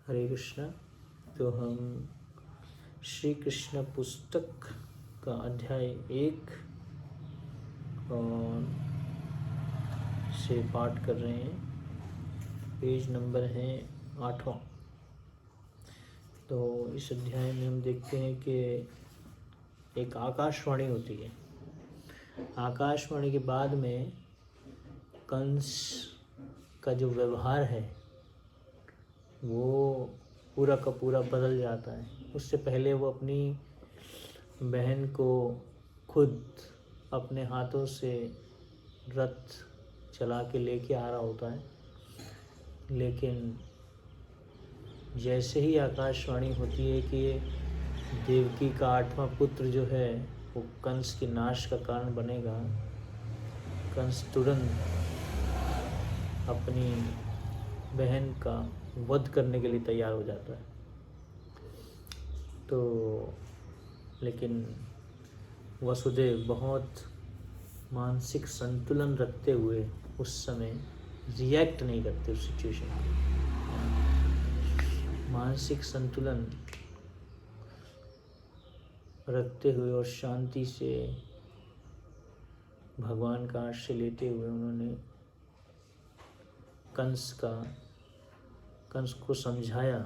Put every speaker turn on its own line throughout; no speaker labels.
हरे कृष्णा। तो हम श्री कृष्ण पुस्तक का अध्याय 1 और से पाठ कर रहे हैं। पेज नंबर है 8वां। तो इस अध्याय में हम देखते हैं कि एक आकाशवाणी होती है। आकाशवाणी के बाद में कंस का जो व्यवहार है वो पूरा का पूरा बदल जाता है। उससे पहले वो अपनी बहन को खुद अपने हाथों से रथ चला के लेके आ रहा होता है, लेकिन जैसे ही आकाशवाणी होती है कि देवकी का 8वां पुत्र जो है वो कंस के नाश का कारण बनेगा, कंस तुरंत अपनी बहन का वध करने के लिए तैयार हो जाता है। तो लेकिन वसुदेव बहुत मानसिक संतुलन रखते हुए उस समय रिएक्ट नहीं करते उस सिचुएशन को। मानसिक संतुलन रखते हुए और शांति से भगवान का आश्रय लेते हुए उन्होंने कंस को समझाया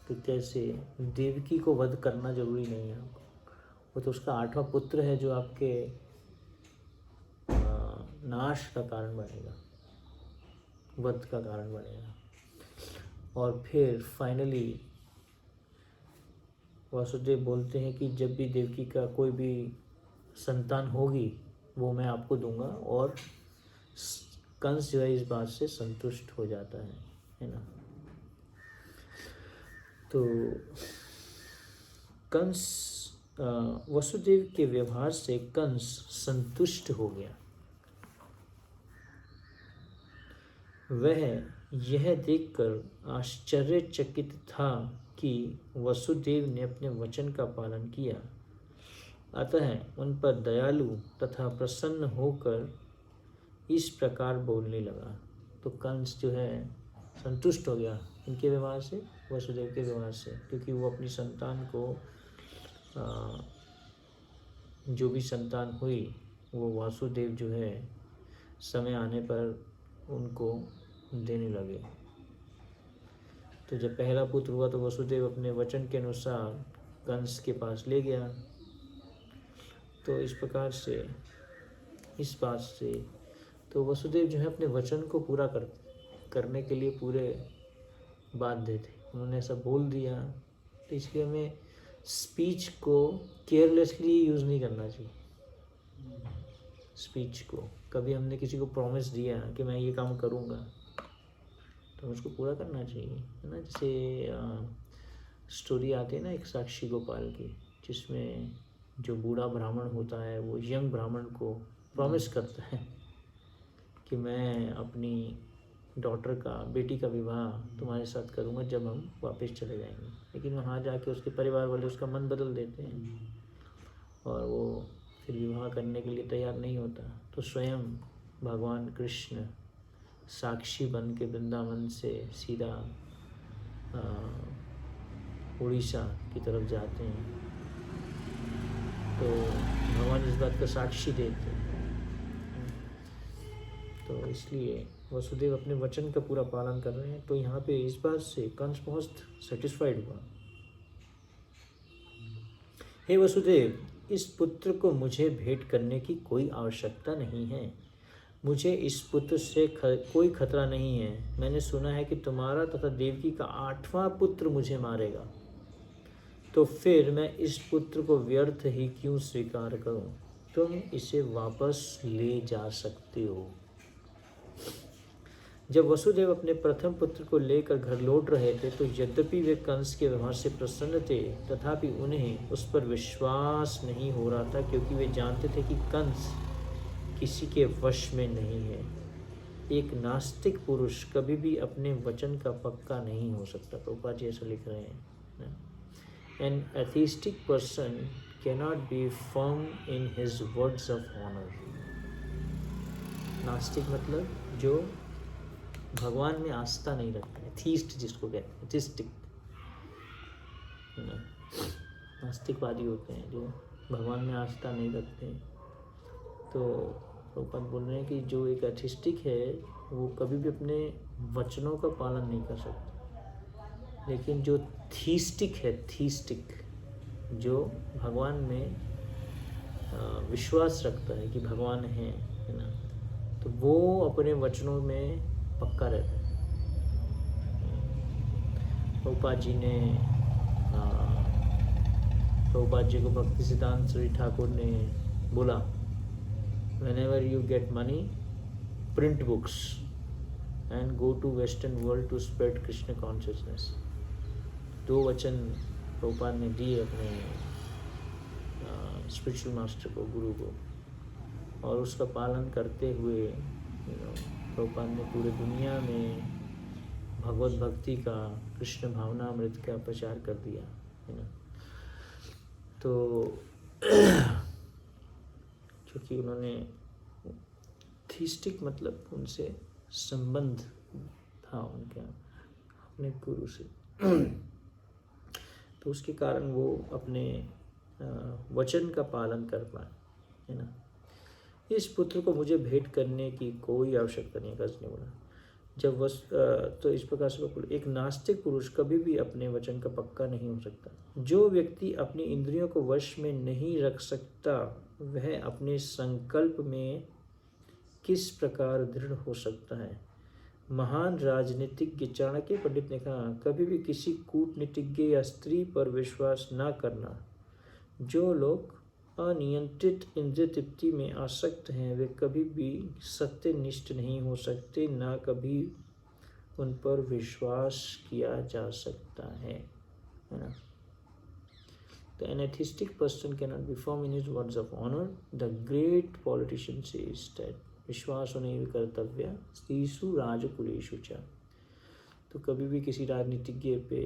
कि कैसे देवकी को वध करना जरूरी नहीं है। वो तो उसका 8वां पुत्र है जो आपके नाश का कारण बनेगा, वध का कारण बनेगा। और फिर फाइनली वासुदेव बोलते हैं कि जब भी देवकी का कोई भी संतान होगी वो मैं आपको दूंगा, और कंस जो है इस बात से संतुष्ट हो जाता है ना। तो कंस वसुदेव के व्यवहार से कंस संतुष्ट हो गया। वह यह देखकर आश्चर्यचकित था कि वसुदेव ने अपने वचन का पालन किया, अतः उन पर दयालु तथा प्रसन्न होकर इस प्रकार बोलने लगा। तो कंस जो है संतुष्ट हो गया इनके व्यवहार से, वसुदेव के व्यवहार से, क्योंकि वो अपनी संतान को जो भी संतान हुई वो वासुदेव जो है समय आने पर उनको देने लगे। तो जब पहला पुत्र हुआ तो वसुदेव अपने वचन के अनुसार कंस के पास ले गया। तो इस प्रकार से इस बात से तो वसुदेव जो है अपने वचन को पूरा करने के लिए पूरे बाध्य थे। उन्होंने ऐसा बोल दिया, तो इसलिए हमें स्पीच को केयरलेसली यूज़ नहीं करना चाहिए। स्पीच को कभी हमने किसी को प्रॉमिस दिया कि मैं ये काम करूँगा तो उसको पूरा करना चाहिए, है ना। जैसे स्टोरी आती है ना एक साक्षी गोपाल की, जिसमें जो बूढ़ा ब्राह्मण होता है वो यंग ब्राह्मण को प्रॉमिस करता है कि मैं अपनी बेटी का विवाह तुम्हारे साथ करूँगा जब हम वापस चले जाएंगे। लेकिन वहाँ जाके उसके परिवार वाले उसका मन बदल देते हैं और वो फिर विवाह करने के लिए तैयार नहीं होता। तो स्वयं भगवान कृष्ण साक्षी बन के वृंदावन से सीधा उड़ीसा की तरफ जाते हैं। तो भगवान इस बात का साक्षी देते हैं। तो इसलिए वसुदेव अपने वचन का पूरा पालन कर रहे हैं। तो यहाँ पे इस बात से कंस बहुत सेटिस्फाइड हुआ। हे वसुदेव, इस पुत्र को मुझे भेंट करने की कोई आवश्यकता नहीं है। मुझे इस पुत्र से कोई खतरा नहीं है। मैंने सुना है कि तुम्हारा तथा देवकी का 8वां पुत्र मुझे मारेगा, तो फिर मैं इस पुत्र को व्यर्थ ही क्यों स्वीकार करूं? तुम इसे वापस ले जा सकते हो। जब वसुदेव अपने प्रथम पुत्र को लेकर घर लौट रहे थे तो यद्यपि वे कंस के व्यवहार से प्रसन्न थे, तथापि उन्हें उस पर विश्वास नहीं हो रहा था, क्योंकि वे जानते थे कि कंस किसी के वश में नहीं है। एक नास्तिक पुरुष कभी भी अपने वचन का पक्का नहीं हो सकता। प्रभुपाद जी ऐसा लिख रहे हैं। An atheistic person cannot be firm in his words of honor. नास्तिक मतलब जो भगवान में आस्था नहीं रखता है, थीस्ट जिसको कहते हैं, एथिस्टिक, है ना, नास्तिकवादी होते हैं जो भगवान में आस्था नहीं रखते। तो प्रभुपाद बोल रहे हैं कि जो एक एथिस्टिक है वो कभी भी अपने वचनों का पालन नहीं कर सकता, लेकिन जो थीस्टिक है, थीस्टिक जो भगवान में विश्वास रखता है कि भगवान है ना, तो वो अपने वचनों में पक्का रहता है। प्रभुपाद जी ने प्रभुपाद जी को भक्ति सिद्धांत श्री ठाकुर ने बोला, whenever you get money, print books and go to Western world to spread Krishna consciousness। 2 वचन प्रभुपाद ने दिए अपने स्पिरिचुअल मास्टर को, गुरु को, और उसका पालन करते हुए प्रभुपाद ने पूरे दुनिया में भगवत भक्ति का, कृष्ण भावनामृत का प्रचार कर दिया, है ना। तो क्योंकि उन्होंने थीस्टिक मतलब उनसे संबंध था उनका अपने गुरु से, तो उसके कारण वो अपने वचन का पालन कर पाए, है ना। इस पुत्र को मुझे भेंट करने की कोई आवश्यकता नहीं, गज ने बोला। जब तो इस प्रकार से एक नास्तिक पुरुष कभी भी अपने वचन का पक्का नहीं हो सकता। जो व्यक्ति अपनी इंद्रियों को वश में नहीं रख सकता वह अपने संकल्प में किस प्रकार दृढ़ हो सकता है। महान राजनीतिज्ञ चाणक्य पंडित ने कहा, कभी भी किसी कूटनीतिज्ञ या स्त्री पर विश्वास न करना। जो लोग अनियंत्रित इंद्रिय तृप्ति में आसक्त हैं वे कभी भी सत्यनिष्ठ नहीं हो सकते, ना कभी उन पर विश्वास किया जा सकता है ना। The atheistic person cannot be firm in his words of honor. The great politician says that विश्वास होने कर्तव्य स्त्रीषु राजकुलेषु च। तो कभी भी किसी राजनीतिज्ञ पे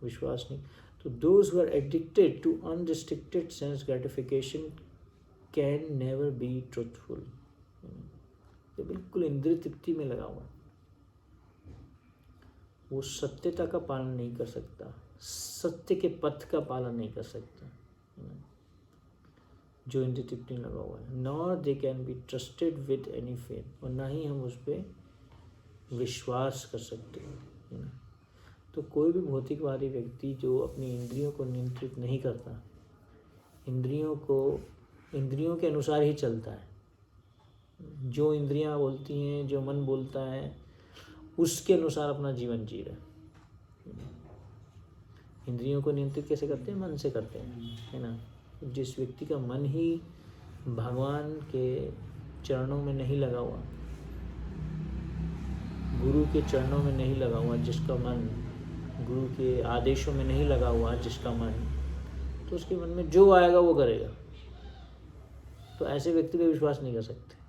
विश्वास नहीं। तो those who are addicted to unrestricted sense gratification can never be truthful। तो बिल्कुल इंद्रिय तृप्ति में लगा हुआ, वो सत्यता का पालन नहीं कर सकता, सत्य के पथ का पालन नहीं कर सकता जो इंद्रिय तृप्ति में लगा हुआ है। Nor they can be trusted with any faith, और ना ही हम उस पर विश्वास कर सकते हैं। तो कोई भी भौतिकवादी व्यक्ति जो अपनी इंद्रियों को नियंत्रित नहीं करता, इंद्रियों के अनुसार ही चलता है, जो इंद्रियां बोलती हैं, जो मन बोलता है, उसके अनुसार अपना जीवन जी रहा है। इंद्रियों को नियंत्रित कैसे करते हैं? मन से करते हैं, है ना। जिस व्यक्ति का मन ही भगवान के चरणों में नहीं लगा हुआ, गुरु के चरणों में नहीं लगा हुआ, जिसका मन गुरु के आदेशों में नहीं लगा हुआ, जिसका मन, तो उसके मन में जो आएगा वो करेगा। तो ऐसे व्यक्ति पे विश्वास नहीं कर सकते।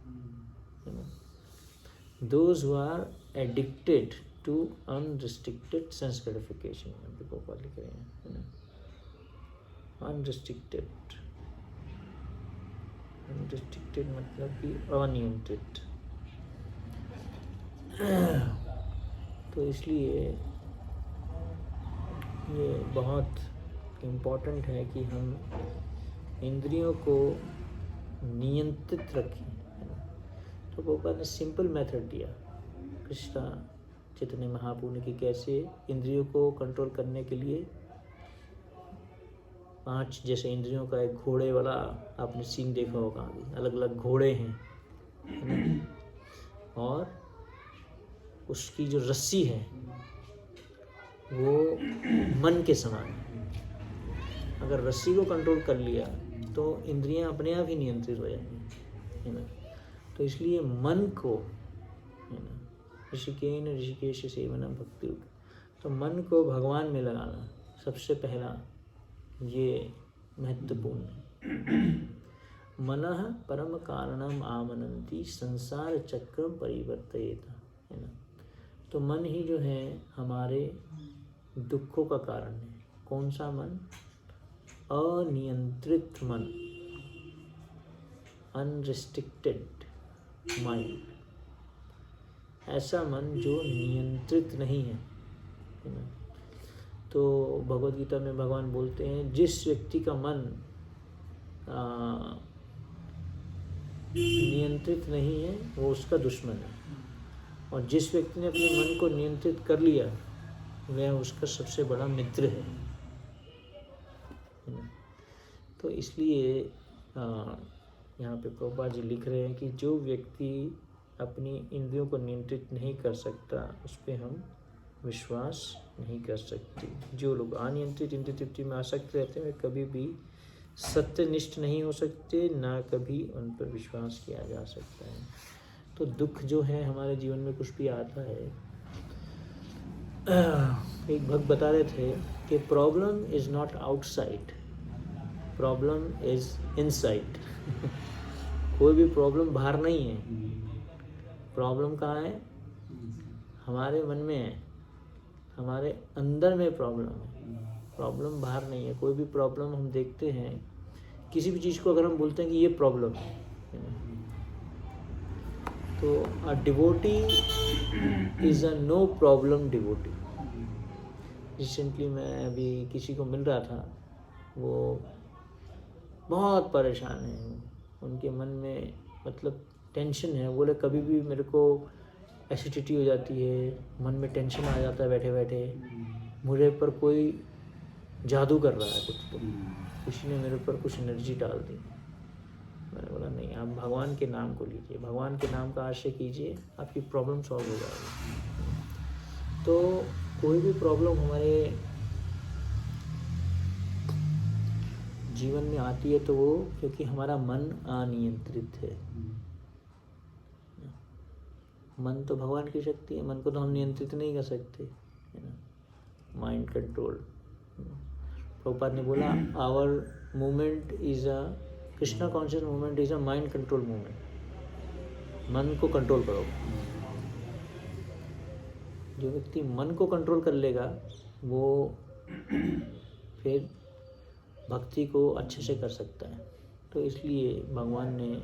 Those who are addicted to unrestricted sense gratification, Gopal लिख रहे हैं, अनरिस्ट्रिक्टेड मतलब कि अनियंत्रित। तो इसलिए ये बहुत इम्पोर्टेंट है कि हम इंद्रियों को नियंत्रित रखें। तो गोपाल ने सिंपल मेथड दिया कृष्णा चैतन्य महाप्रभु ने कि कैसे इंद्रियों को कंट्रोल करने के लिए 5 जैसे इंद्रियों का एक घोड़े वाला आपने सीन देखा होगा, अलग अलग घोड़े हैं, और उसकी जो रस्सी है वो मन के समान है। अगर रस्सी को कंट्रोल कर लिया तो इंद्रियां अपने आप ही नियंत्रित हो जाएंगी, है ना। तो इसलिए मन को, है ना, ऋषिकेश सेवनम भक्ति, तो मन को भगवान में लगाना सबसे पहला ये महत्वपूर्ण है। मनः परम कारणम आमनंती संसार चक्रम परिवर्तयेत, है ना। तो मन ही जो है हमारे दुखों का कारण है। कौन सा मन? अनियंत्रित मन, अनरिस्ट्रिक्टेड माइंड, ऐसा मन जो नियंत्रित नहीं है, ना। तो भगवद गीता में भगवान बोलते हैं जिस व्यक्ति का मन नियंत्रित नहीं है वो उसका दुश्मन है, और जिस व्यक्ति ने अपने मन को नियंत्रित कर लिया वह उसका सबसे बड़ा मित्र है। तो इसलिए यहाँ पे प्रभुपाद जी लिख रहे हैं कि जो व्यक्ति अपनी इंद्रियों को नियंत्रित नहीं कर सकता उस पर हम विश्वास नहीं कर सकते। जो लोग अनियंत्रित इंद्रिय तृप्ति में आसक्त रहते हैं वे कभी भी सत्यनिष्ठ नहीं हो सकते, ना कभी उन पर विश्वास किया जा सकता है। तो दुख जो है हमारे जीवन में कुछ भी आता है, एक भक्त बता रहे थे कि problem is not outside, problem is inside. कोई भी प्रॉब्लम बाहर नहीं है, प्रॉब्लम कहाँ है? हमारे मन में है, हमारे अंदर में प्रॉब्लम है, प्रॉब्लम बाहर नहीं है। कोई भी प्रॉब्लम हम देखते हैं, किसी भी चीज़ को अगर हम बोलते हैं कि ये प्रॉब्लम है, तो a devotee is a no problem devotee. Recently मैं अभी किसी को मिल रहा था, वो बहुत परेशान है, उनके मन में मतलब टेंशन है। बोले कभी भी मेरे को एसिडिटी हो जाती है, मन में टेंशन आ जाता है बैठे बैठे, मुझे पर कोई जादू कर रहा है कुछ, तो किसी ने मेरे ऊपर कुछ एनर्जी डाल दी। मैंने बोला नहीं, आप भगवान के नाम को लीजिए, भगवान के नाम का आश्रय कीजिए, आपकी प्रॉब्लम सॉल्व हो जाएगी। तो कोई भी प्रॉब्लम हमारे जीवन में आती है तो वो क्योंकि हमारा मन अनियंत्रित है। मन तो भगवान की शक्ति है, मन को तो हम नियंत्रित नहीं कर सकते, है ना। माइंड कंट्रोल, प्रभुपाद ने बोला our movement is a Krishna conscious movement is a mind control movement. मन को कंट्रोल करो। जो व्यक्ति मन को कंट्रोल कर लेगा वो फिर भक्ति को अच्छे से कर सकता है। तो इसलिए भगवान ने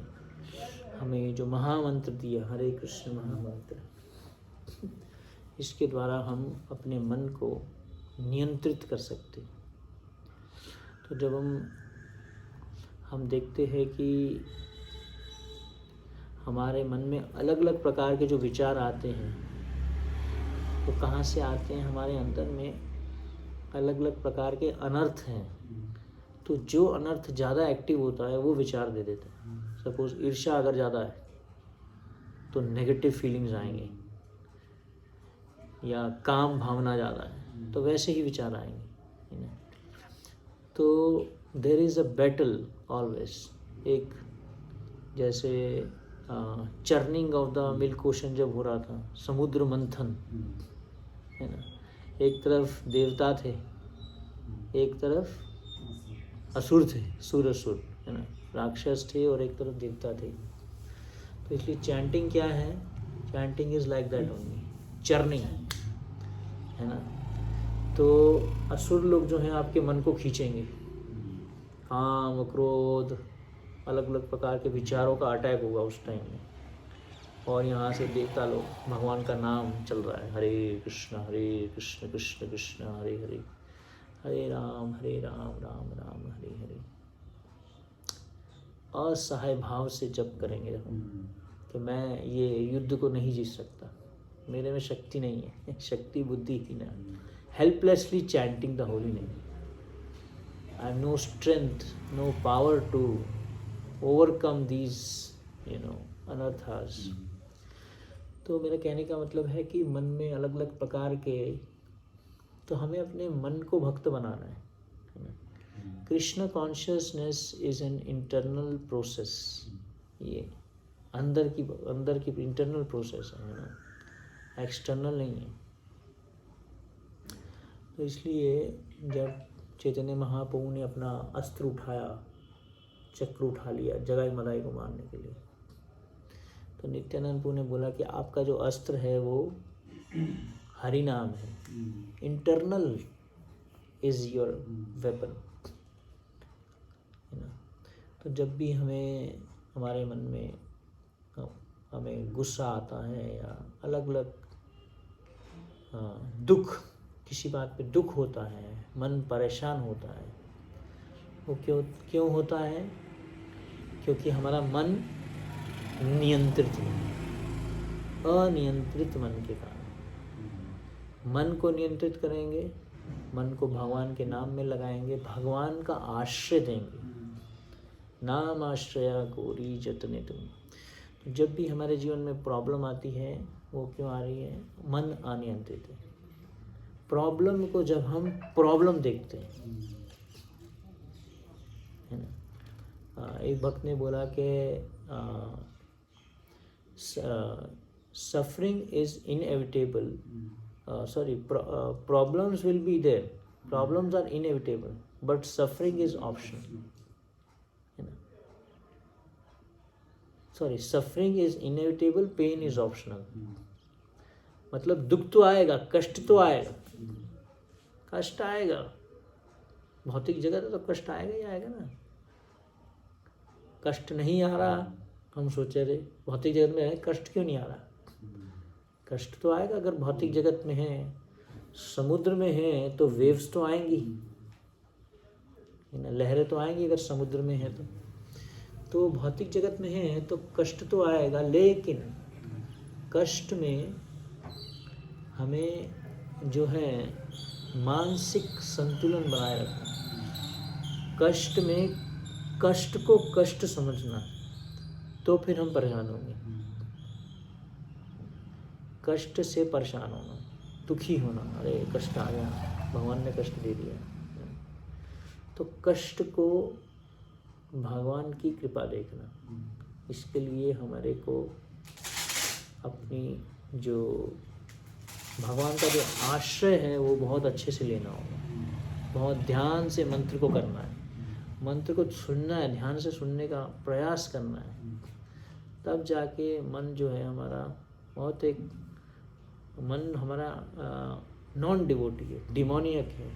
हमें जो महामंत्र दिया, हरे कृष्ण महामंत्र, इसके द्वारा हम अपने मन को नियंत्रित कर सकते। तो जब हम देखते हैं कि हमारे मन में अलग अलग प्रकार के जो विचार आते हैं वो कहाँ से आते हैं? हमारे अंदर में अलग अलग प्रकार के अनर्थ हैं। तो जो अनर्थ ज़्यादा एक्टिव होता है वो विचार दे देता है। सपोज ईर्ष्या अगर ज़्यादा है तो नेगेटिव फीलिंग्स आएंगे, या काम भावना ज़्यादा है तो वैसे ही विचार आएंगे। तो there is a battle always. एक जैसे churning of the milk ocean जब हो रहा था, समुद्र मंथन, है ना, एक तरफ देवता थे, एक तरफ असुर थे, असुर, है ना, राक्षस थे, और एक तरफ देवता थे। तो इसलिए चैंटिंग क्या है? Chanting is like that only, churning, है ना। तो असुर लोग जो हैं आपके मन को खींचेंगे, काम क्रोध अलग अलग प्रकार के विचारों का अटैक होगा उस टाइम में, और यहाँ से देवता लोग भगवान का नाम चल रहा है, हरे कृष्ण कृष्ण कृष्ण हरे हरे, हरे राम राम राम हरे हरे। असहाय भाव से जप करेंगे हम कि मैं ये युद्ध को नहीं जीत सकता, मेरे में शक्ति नहीं है, शक्ति बुद्धि ही ना, helplessly chanting the holy name, I have no strength, no power to overcome these अनर्थास। तो मेरा कहने का मतलब है कि मन में अलग अलग प्रकार के, तो हमें अपने मन को भक्त बनाना है। Krishna consciousness is an internal process, ये अंदर की इंटरनल प्रोसेस है ना, एक्सटर्नल नहीं है। तो इसलिए जब चैतन्य महाप्रभु ने अपना अस्त्र उठाया, चक्र उठा लिया जगाई मदाई को मारने के लिए, तो नित्यानंद प्रभु ने बोला कि आपका जो अस्त्र है वो हरि नाम है, इंटरनल इज योर वेपन, है ना। तो जब भी हमारे मन में हमें गुस्सा आता है या अलग अलग दुख किसी बात पे दुख होता है, मन परेशान होता है, वो क्यों होता है? क्योंकि हमारा मन नियंत्रित नहीं है, अनियंत्रित मन के कारण। मन को नियंत्रित करेंगे, मन को भगवान के नाम में लगाएंगे, भगवान का आश्रय देंगे, नाम आश्रया कोरी जतने तुम। तो जब भी हमारे जीवन में प्रॉब्लम आती है, वो क्यों आ रही है? मन अनियंत्रित है। प्रॉब्लम को जब हम प्रॉब्लम देखते हैं, है ना, एक भक्त ने बोला कि suffering is inevitable, problems will be there, problems are inevitable, but suffering is optional. Suffering is inevitable, pain is optional. मतलब दुख तो आएगा, कष्ट तो आएगा, कष्ट आएगा, भौतिक जगत है तो कष्ट आएगा ही आएगा ना। कष्ट नहीं आ रहा, हम सोचे रहे भौतिक जगत में है, कष्ट क्यों नहीं आ रहा? कष्ट तो आएगा। अगर भौतिक जगत में है, समुद्र में है, तो वेव्स तो आएंगी, लहरें तो आएंगी अगर समुद्र में है तो भौतिक जगत में है तो कष्ट तो आएगा। लेकिन कष्ट में हमें जो है मानसिक संतुलन बनाए रखना, कष्ट में कष्ट को कष्ट समझना, तो फिर हम परेशान होंगे। कष्ट से परेशान होना, दुखी होना, अरे कष्ट आ गया, भगवान ने कष्ट दे दिया, तो कष्ट को भगवान की कृपा देखना। इसके लिए हमारे को अपनी जो भगवान का जो आश्रय है वो बहुत अच्छे से लेना होगा, बहुत ध्यान से मंत्र को करना है, मंत्र को सुनना है, ध्यान से सुनने का प्रयास करना है, तब जाके मन जो है हमारा बहुत एक मन हमारा नॉन डिवोटी है, डिमोनियक है।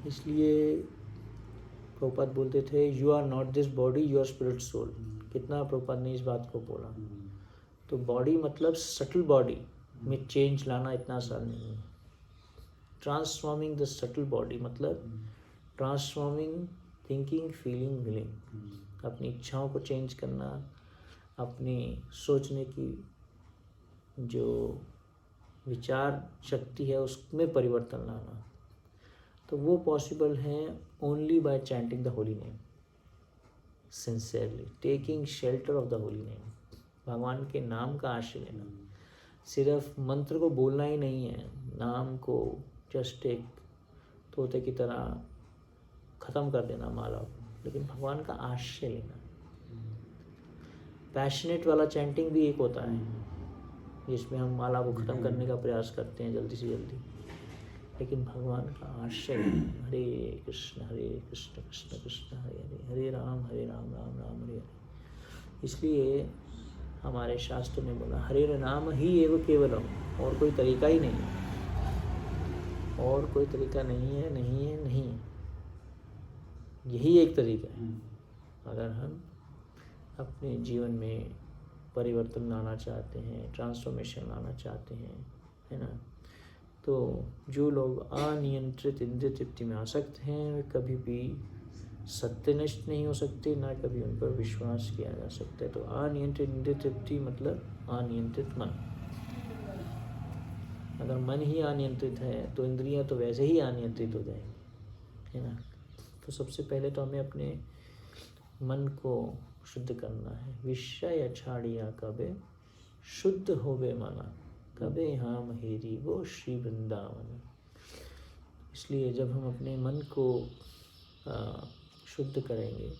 इसलिए प्रभुपाद बोलते थे, you are not this body, you are spirit soul. कितना प्रभुपाद ने इस बात को बोला। तो बॉडी मतलब सटल बॉडी में चेंज लाना इतना आसान नहीं है। ट्रांसफॉर्मिंग द सटल बॉडी मतलब ट्रांसफॉर्मिंग थिंकिंग, फीलिंग, विलिंग। अपनी इच्छाओं को चेंज करना, अपनी सोचने की जो विचार शक्ति है उसमें परिवर्तन लाना, तो वो पॉसिबल है only by chanting the holy name sincerely, taking shelter of the holy name. भगवान के नाम का आश्रय लेना, सिर्फ मंत्र को बोलना ही नहीं है, नाम को जस्ट एक तोते की तरह ख़त्म कर देना माला को, लेकिन भगवान का आश्रय लेना। पैशनेट वाला चैंटिंग भी एक होता है जिसमें हम माला को ख़त्म करने का प्रयास करते हैं जल्दी से जल्दी, लेकिन भगवान का आश्रय, हरे कृष्ण कृष्ण कृष्ण हरे हरे, हरे राम राम राम हरे हरे। इसलिए हमारे शास्त्र ने बोला हरे नाम ही एवं केवलम, और कोई तरीका ही नहीं है, और कोई तरीका नहीं है, नहीं है, नहीं है, यही एक तरीका है। अगर हम अपने जीवन में परिवर्तन लाना चाहते हैं, ट्रांसफॉर्मेशन लाना चाहते हैं, है ना, तो जो लोग अनियंत्रित इंद्रिय तृप्ति में आसक्त हैं वे कभी भी सत्यनिष्ठ नहीं हो सकते, ना कभी उन पर विश्वास किया जा सकता है। तो अनियंत्रित इंद्रिय तृप्ति मतलब अनियंत्रित मन। अगर मन ही अनियंत्रित है तो इंद्रियां तो वैसे ही अनियंत्रित हो जाएंगी, है ना। तो सबसे पहले तो हमें अपने मन को शुद्ध करना है। विषय छाड़िया कबे शुद्ध होवे माना, कबे हम हेरी वो श्री वृंदावन। इसलिए जब हम अपने मन को शुद्ध करेंगे,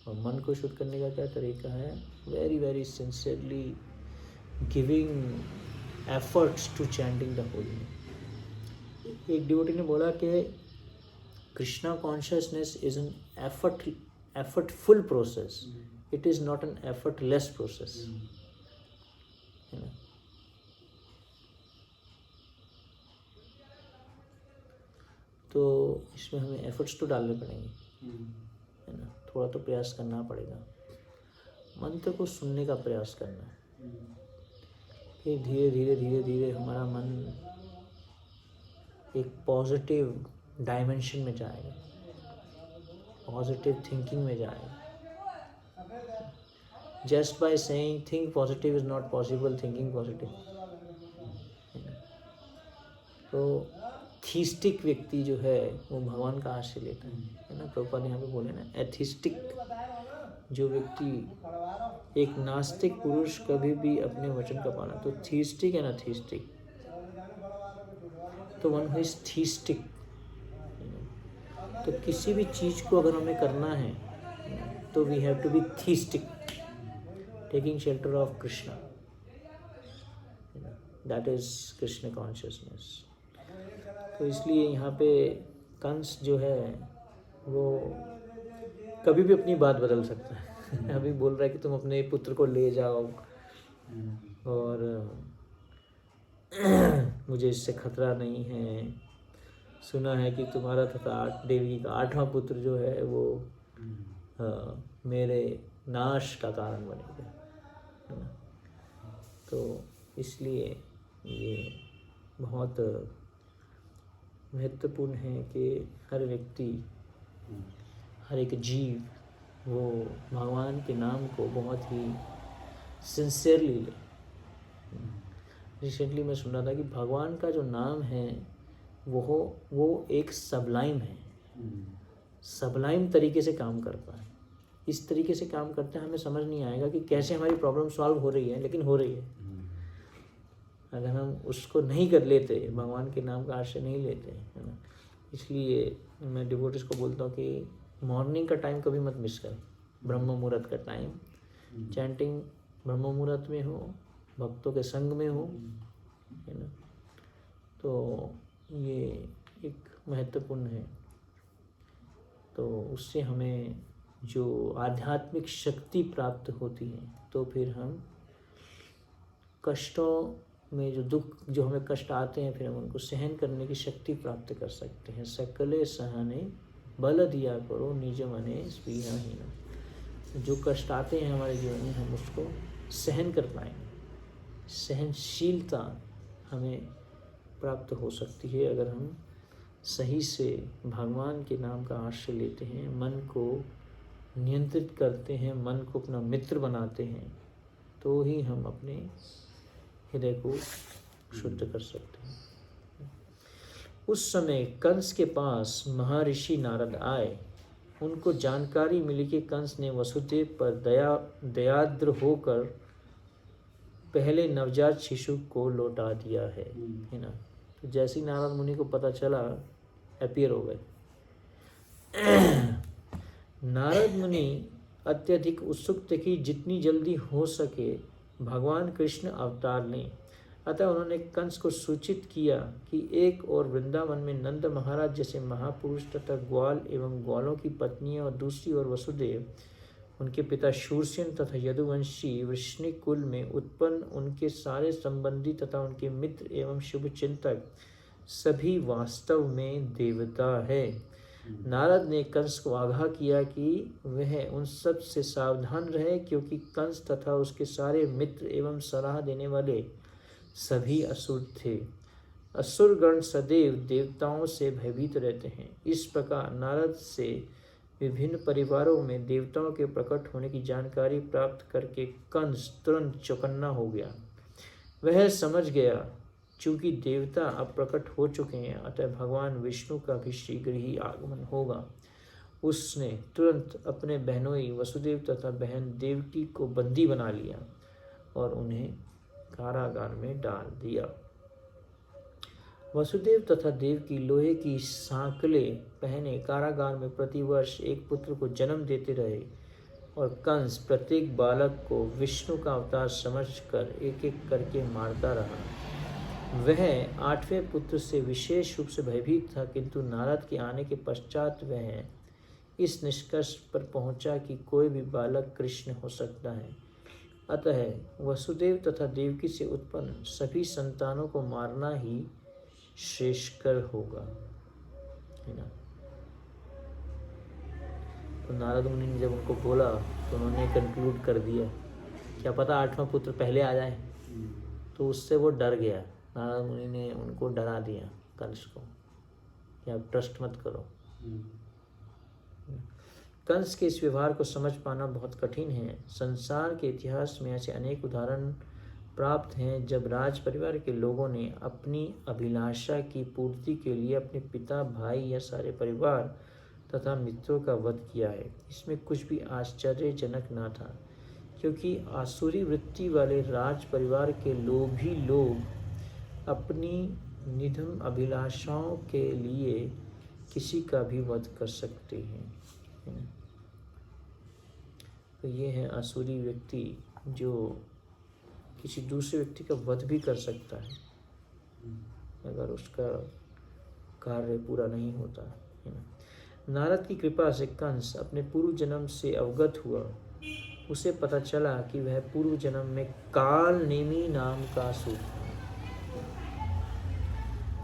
और मन को शुद्ध करने का क्या तरीका है, very very sincerely giving efforts to chanting the holy name. एक डिवोटी ने बोला कि Krishna consciousness is an effortful process, it is not an effortless process, है ना। तो इसमें हमें एफर्ट्स तो डालने पड़ेंगे, है ना, थोड़ा तो प्रयास करना पड़ेगा। मंत्र को सुनने का प्रयास करना है, फिर धीरे धीरे धीरे धीरे हमारा मन एक पॉजिटिव डायमेंशन में जाएगा, पॉजिटिव थिंकिंग में जाएगा। Just by saying think positive is not possible, thinking positive. तो थीस्टिक व्यक्ति जो है वो भगवान का आश्रय लेता है ना। प्रभुपाद यहाँ पे बोले ना, एथिस्टिक जो व्यक्ति, एक नास्तिक पुरुष कभी भी अपने वचन का पालन, तो थीस्टिक है ना, थीस्टिक, तो वन हु इज थीस्टिक, तो किसी भी चीज़ को अगर हमें करना है तो we have to be theistic, taking shelter of Krishna, that is Krishna consciousness. तो इसलिए यहाँ पे कंस जो है वो कभी भी अपनी बात बदल सकता है। अभी बोल रहा है कि तुम अपने पुत्र को ले जाओ और मुझे इससे खतरा नहीं है, सुना है कि तुम्हारा तथा देवी का 8वां पुत्र जो है वो मेरे नाश का कारण बनेगा, है ना। तो इसलिए ये बहुत महत्वपूर्ण है कि हर व्यक्ति, हर एक जीव वो भगवान के नाम को बहुत ही सिंसियरली ले। रिसेंटली मैं सुन रहा था कि भगवान का जो नाम है वो एक सबलाइम है, सबलाइम तरीके से काम करता है। इस तरीके से काम करते हैं, हमें समझ नहीं आएगा कि कैसे हमारी प्रॉब्लम सॉल्व हो रही है, लेकिन हो रही है। अगर हम उसको नहीं कर लेते, भगवान के नाम का आश्रय नहीं लेते, है ना। इसलिए मैं डिवोटीज को बोलता हूँ कि मॉर्निंग का टाइम कभी मत मिस करें, ब्रह्म मुहूर्त का टाइम, चैंटिंग ब्रह्म मुहूर्त में हो, भक्तों के संग में हो, है ना। तो ये एक महत्वपूर्ण है। तो उससे हमें जो आध्यात्मिक शक्ति प्राप्त होती है, तो फिर हम कष्टों में, जो दुख, जो हमें कष्ट आते हैं, फिर हम उनको सहन करने की शक्ति प्राप्त कर सकते हैं। सकले सहने बल दिया करो, निज मने स्पीहाहीन। जो कष्ट आते हैं हमारे जीवन में, हम उसको सहन कर पाएंगे। सहनशीलता हमें प्राप्त हो सकती है अगर हम सही से भगवान के नाम का आश्रय लेते हैं, मन को नियंत्रित करते हैं, मन को अपना मित्र बनाते हैं, तो ही हम अपने हृदय को शुद्ध कर सकते हैं। उस समय कंस के पास महर्षि नारद आए। उनको जानकारी मिली कि कंस ने वसुदेव पर दयाद्र होकर पहले नवजात शिशु को लौटा दिया है ना। तो जैसे ही नारद मुनि को पता चला, अपीयर हो गए। नारद मुनि अत्यधिक उत्सुक थे कि जितनी जल्दी हो सके भगवान कृष्ण अवतार लें। अतः उन्होंने कंस को सूचित किया कि एक और वृंदावन में नंद महाराज जैसे महापुरुष तथा ग्वाल एवं ग्वालों की पत्नियां, और दूसरी ओर वसुदेव, उनके पिता शूरसेन तथा यदुवंशी वृष्णि कुल में उत्पन्न उनके सारे संबंधी तथा उनके मित्र एवं शुभ चिंतक सभी वास्तव में देवता है। नारद ने कंस को आगाह किया कि वह उन सब से सावधान रहे, क्योंकि कंस तथा उसके सारे मित्र एवं सलाह देने वाले सभी असुर थे। असुरगण सदैव देवताओं से भयभीत रहते हैं। इस प्रकार नारद से विभिन्न परिवारों में देवताओं के प्रकट होने की जानकारी प्राप्त करके कंस तुरंत चौकन्ना हो गया। वह समझ गया चूंकि देवता अब प्रकट हो चुके हैं, अतः भगवान विष्णु का भी शीघ्र ही आगमन होगा। उसने तुरंत अपने बहनोई वसुदेव तथा बहन देवकी को बंदी बना लिया और उन्हें कारागार में डाल दिया। वसुदेव तथा देवकी लोहे की सांकलें पहने कारागार में प्रतिवर्ष एक पुत्र को जन्म देते रहे, और कंस प्रत्येक बालक को विष्णु का अवतार समझकर एक एक करके मारता रहा। वह 8वें पुत्र से विशेष रूप से भयभीत था, किंतु नारद के आने के पश्चात वह इस निष्कर्ष पर पहुंचा कि कोई भी बालक कृष्ण हो सकता है। अतः वसुदेव तथा देवकी से उत्पन्न सभी संतानों को मारना ही श्रेष्ठकर होगा, है ना। तो नारद मुनि ने जब उनको बोला तो उन्होंने कंक्लूड कर दिया, क्या पता 8वां पुत्र पहले आ जाए। तो उससे वो डर गया। नारद मुनि ने उनको डरा दिया कंस को कि आप ट्रस्ट मत करो। कंस के इस व्यवहार को समझ पाना बहुत कठिन है। संसार के इतिहास में ऐसे अनेक उदाहरण प्राप्त हैं जब राज परिवार के लोगों ने अपनी अभिलाषा की पूर्ति के लिए अपने पिता, भाई या सारे परिवार तथा मित्रों का वध किया है। इसमें कुछ भी आश्चर्यजनक न था, क्योंकि आसुरी वृत्ति वाले राज परिवार के लोभी लोग अपनी निधन अभिलाषाओं के लिए किसी का भी वध कर सकते हैं। तो ये है आसुरी व्यक्ति जो किसी दूसरे व्यक्ति का वध भी कर सकता है अगर उसका कार्य पूरा नहीं होता है ना। नारद की कृपा से कंस अपने पूर्व जन्म से अवगत हुआ। उसे पता चला कि वह पूर्व जन्म में काल नेमी नाम का असुर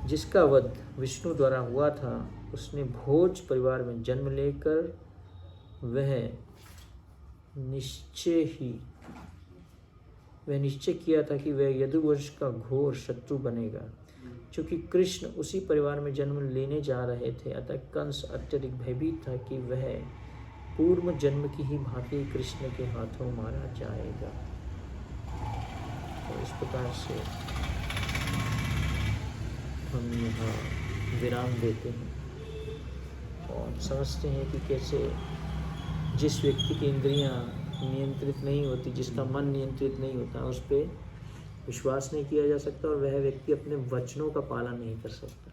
जिसका वध विष्णु द्वारा हुआ था। उसने भोज परिवार में जन्म लेकर वह निश्चय किया था कि वह यदुवंश का घोर शत्रु बनेगा। चूंकि कृष्ण उसी परिवार में जन्म लेने जा रहे थे, अतः कंस अत्यधिक भयभीत था कि वह पूर्व जन्म की ही भांति कृष्ण के हाथों मारा जाएगा। तो इस प्रकार से हम यहाँ विराम देते हैं और समझते हैं कि कैसे जिस व्यक्ति की इंद्रियां नियंत्रित नहीं होती, जिसका मन नियंत्रित नहीं होता, उस पर विश्वास नहीं किया जा सकता और वह व्यक्ति अपने वचनों का पालन नहीं कर सकता।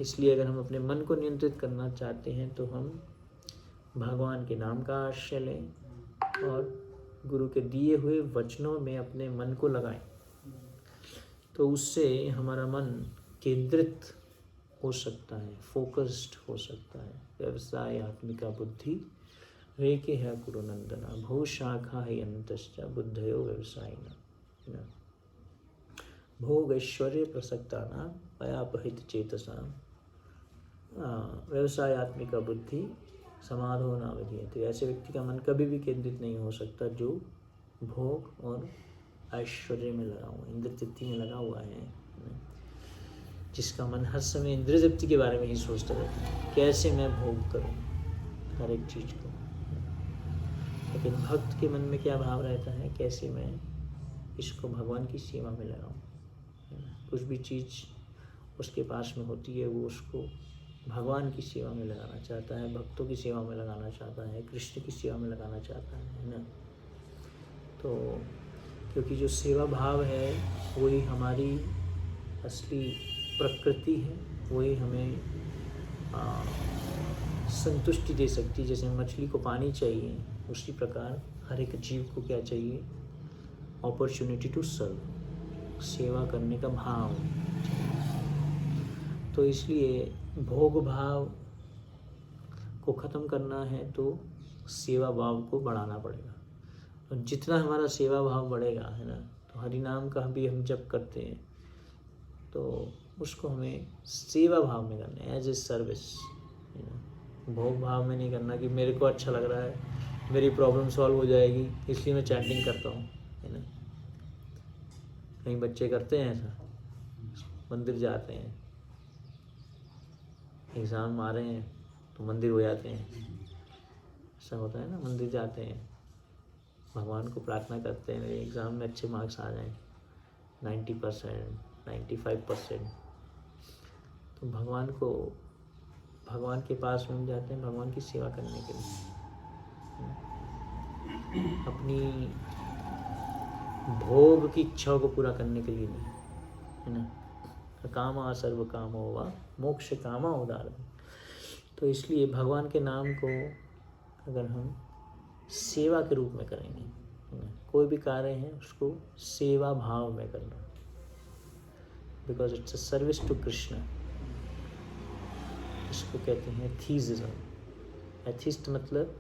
इसलिए अगर हम अपने मन को नियंत्रित करना चाहते हैं तो हम भगवान के नाम का आश्रय लें और गुरु के दिए हुए वचनों में अपने मन को लगाएं। तो उससे हमारा मन केंद्रित हो सकता है, फोकस्ड हो सकता है। व्यवसाय आत्मिका बुद्धि रेके है कुरुनंदना भो शाखा है अंतश्च बुद्धयो व्यवसायिना भोग ऐश्वर्य प्रसक्तानां पयापहित चेतसां व्यवसायत्मिका बुद्धि समाधो न विधीयते। ऐसे व्यक्ति का मन कभी भी केंद्रित नहीं हो सकता जो भोग और ऐश्वर्य में लगा हुआ, इंद्र तृप्ति में लगा हुआ है, जिसका मन हर समय इंद्र तृप्ति के बारे में ही सोचता रहता है, कैसे मैं भोग करूं हर एक चीज़ को। लेकिन भक्त के मन में क्या भाव रहता है, कैसे मैं इसको भगवान की सेवा में लगाऊं। कुछ भी चीज़ उसके पास में होती है वो उसको भगवान की सेवा में लगाना चाहता है, भक्तों की सेवा में लगाना चाहता है, कृष्ण की सेवा में लगाना चाहता है ना। तो क्योंकि जो सेवा भाव है वही हमारी असली प्रकृति है, वही हमें संतुष्टि दे सकती है। जैसे मछली को पानी चाहिए, उसी प्रकार हर एक जीव को क्या चाहिए, अपॉर्चुनिटी टू सर्व, सेवा करने का भाव। तो इसलिए भोग भाव को ख़त्म करना है तो सेवा भाव को बढ़ाना पड़ेगा। और जितना हमारा सेवा भाव बढ़ेगा है ना, तो हरि नाम का भी हम जप करते हैं तो उसको हमें सेवा भाव में करना है, एज ए सर्विस। भोग भाव में नहीं करना कि मेरे को अच्छा लग रहा है, मेरी प्रॉब्लम सॉल्व हो जाएगी इसलिए मैं चैंटिंग करता हूँ, है ना। कई बच्चे करते हैं ऐसा, मंदिर जाते हैं, एग्ज़ाम आ रहे हैं तो मंदिर हो जाते हैं, ऐसा होता है ना। मंदिर जाते हैं, भगवान को प्रार्थना करते हैं मेरे एग्ज़ाम में अच्छे मार्क्स आ जाएं, 90%, 95%। तो भगवान के पास में जाते हैं भगवान की सेवा करने के लिए, अपनी भोग की इच्छाओं को पूरा करने के लिए नहीं, है ना। कामा सर्व कामो वा मोक्ष कामा उदार। तो इसलिए भगवान के नाम को अगर हम सेवा के रूप में करेंगे, कोई भी कार्य है उसको सेवा भाव में करना, because it's a service to Krishna. इसको कहते हैं थीसिज्म। एथिस्ट मतलब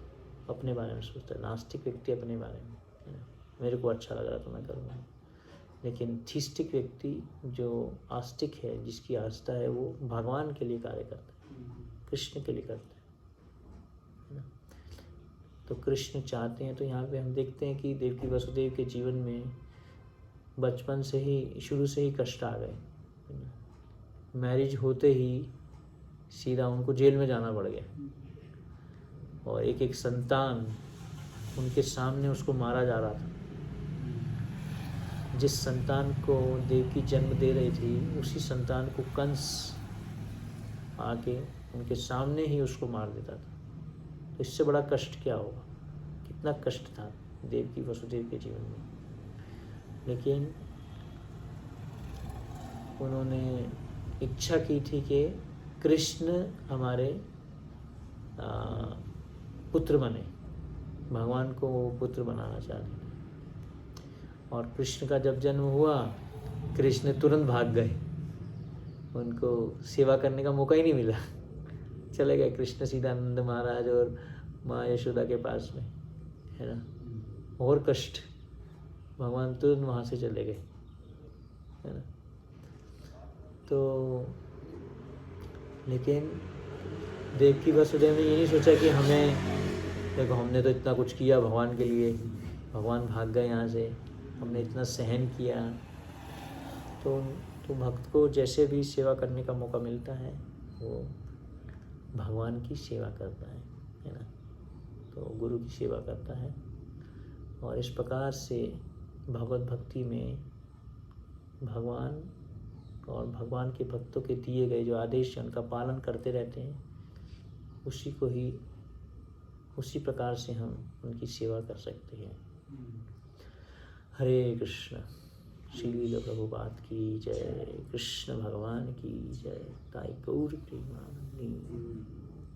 अपने बारे में सोचता है, नास्तिक व्यक्ति अपने बारे में, मेरे को अच्छा लग रहा तो मैं करूँगा। लेकिन थीस्टिक व्यक्ति जो आस्तिक है, जिसकी आस्था है, वो भगवान के लिए कार्य करता है, कृष्ण के लिए करता है ना। तो कृष्ण चाहते हैं, तो यहाँ पे हम देखते हैं कि देवकी वसुदेव के जीवन में बचपन से ही शुरू से ही कष्ट आ गए। मैरिज होते ही सीधा उनको जेल में जाना पड़ गया और एक एक संतान उनके सामने उसको मारा जा रहा था। जिस संतान को देवकी जन्म दे रही थी उसी संतान को कंस आके उनके सामने ही उसको मार देता था। तो इससे बड़ा कष्ट क्या होगा, कितना कष्ट था देवकी वसुदेव के जीवन में। लेकिन उन्होंने इच्छा की थी कि कृष्ण हमारे पुत्र बने, भगवान को वो पुत्र बनाना चाहते थे। और कृष्ण का जब जन्म हुआ कृष्ण तुरंत भाग गए, उनको सेवा करने का मौका ही नहीं मिला। चले गए कृष्ण सीधा नंद महाराज और माँ यशोदा के पास में, है ना। और कष्ट, भगवान तुरंत वहाँ से चले गए, है ना। तो लेकिन देवकी वसुदेव ने ये नहीं सोचा कि हमें, देखो हमने तो इतना कुछ किया भगवान के लिए, भगवान भाग गए यहाँ से, हमने इतना सहन किया। तो भक्त को जैसे भी सेवा करने का मौका मिलता है वो भगवान की सेवा करता है ना। तो गुरु की सेवा करता है और इस प्रकार से भगवत भक्ति में भगवान और भगवान के भक्तों के दिए गए जो आदेश हैं उनका पालन करते रहते हैं। उसी प्रकार से हम उनकी सेवा कर सकते हैं। हरे कृष्ण। श्रील प्रभुपाद की जय, कृष्ण भगवान की जय, ताई गौर प्रेमानंदी।